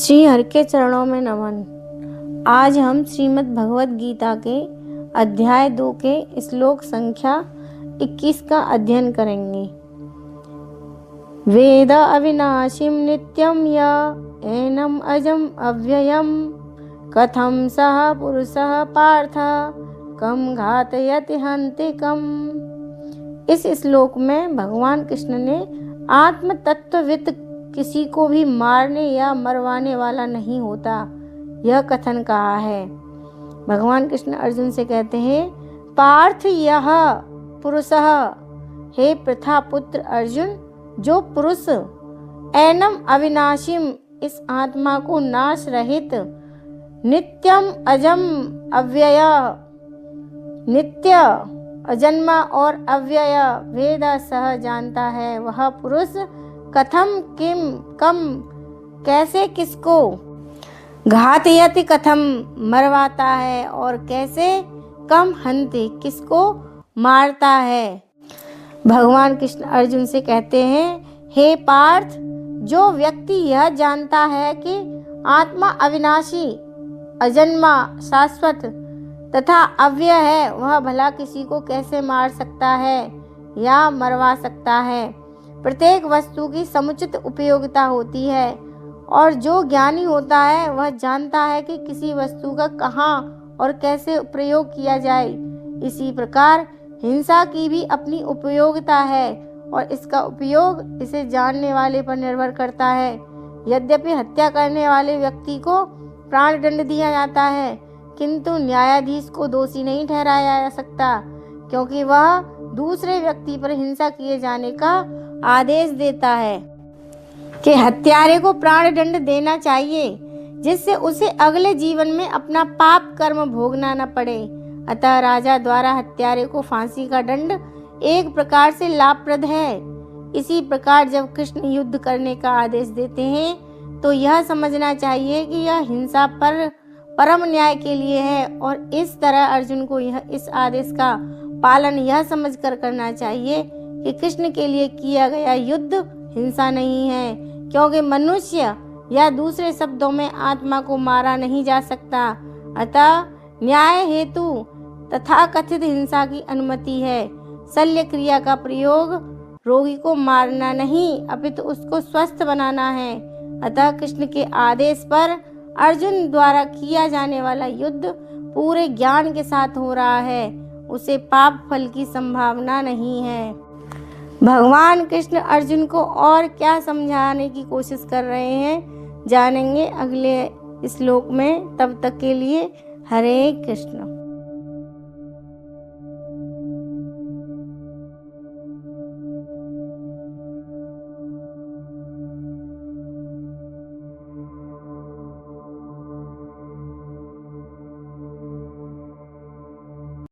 श्री हरि के चरणों में नमन। आज हम श्रीमद् भगवद गीता के अध्याय 2 के श्लोक संख्या 21 का अध्ययन करेंगे। वेद अविनाशिम नित्यम य एनम अजम अव्ययम कथम सह पुरुषः पार्थ कम घातयति हन्तिकम। इस श्लोक में भगवान कृष्ण ने आत्म तत्वविद किसी को भी मारने या मरवाने वाला नहीं होता, यह कथन कहा है। भगवान कृष्ण अर्जुन से कहते हैं, पार्थ यह पुरुषः, हे पृथा पुत्र अर्जुन, जो पुरुष एनम अविनाशिम, इस आत्मा को नाश रहित, नित्यम अजम अव्यय, नित्य अजन्मा और अव्यय वेद सह जानता है, वह पुरुष कथम किम कम, कैसे किसको, घातयति कथम, मरवाता है, और कैसे कम हन्ति, किसको मारता है। भगवान कृष्ण अर्जुन से कहते हैं, हे पार्थ, जो व्यक्ति यह जानता है कि आत्मा अविनाशी, अजन्मा, शाश्वत तथा अव्यय है, वह भला किसी को कैसे मार सकता है या मरवा सकता है। प्रत्येक वस्तु की समुचित उपयोगिता होती है, और जो ज्ञानी होता है वह जानता है कि किसी वस्तु का कहाँ और कैसे प्रयोग किया जाए। इसी प्रकार हिंसा की भी अपनी उपयोगिता है, और इसका उपयोग इसे जानने वाले पर निर्भर करता है। यद्यपि हत्या करने वाले व्यक्ति को प्राण दंड दिया जाता है, किंतु न्यायाधीश को दोषी नहीं ठहराया जा सकता, क्योंकि वह दूसरे व्यक्ति पर हिंसा किए जाने का आदेश देता है कि हत्यारे को प्राण दंड देना चाहिए, जिससे उसे अगले जीवन में अपना पाप कर्म भोगना न पड़े। अतः राजा द्वारा हत्यारे को फांसी का दंड एक प्रकार से लाभप्रद है। इसी प्रकार जब कृष्ण युद्ध करने का आदेश देते हैं, तो यह समझना चाहिए कि यह हिंसा पर परम न्याय के लिए है, और इस तरह अर्जुन को इस आदेश का पालन यह समझकर करना चाहिए कि कृष्ण के लिए किया गया युद्ध हिंसा नहीं है, क्योंकि मनुष्य या दूसरे शब्दों में आत्मा को मारा नहीं जा सकता। अतः न्याय हेतु तथा कथित हिंसा की अनुमति है। शल्य क्रिया का प्रयोग रोगी को मारना नहीं, अपितु उसको स्वस्थ बनाना है। अतः कृष्ण के आदेश पर अर्जुन द्वारा किया जाने वाला युद्ध पूरे ज्ञान के साथ हो रहा है, उसे पाप फल की संभावना नहीं है। भगवान कृष्ण अर्जुन को और क्या समझाने की कोशिश कर रहे हैं, जानेंगे अगले श्लोक में। तब तक के लिए हरे कृष्ण।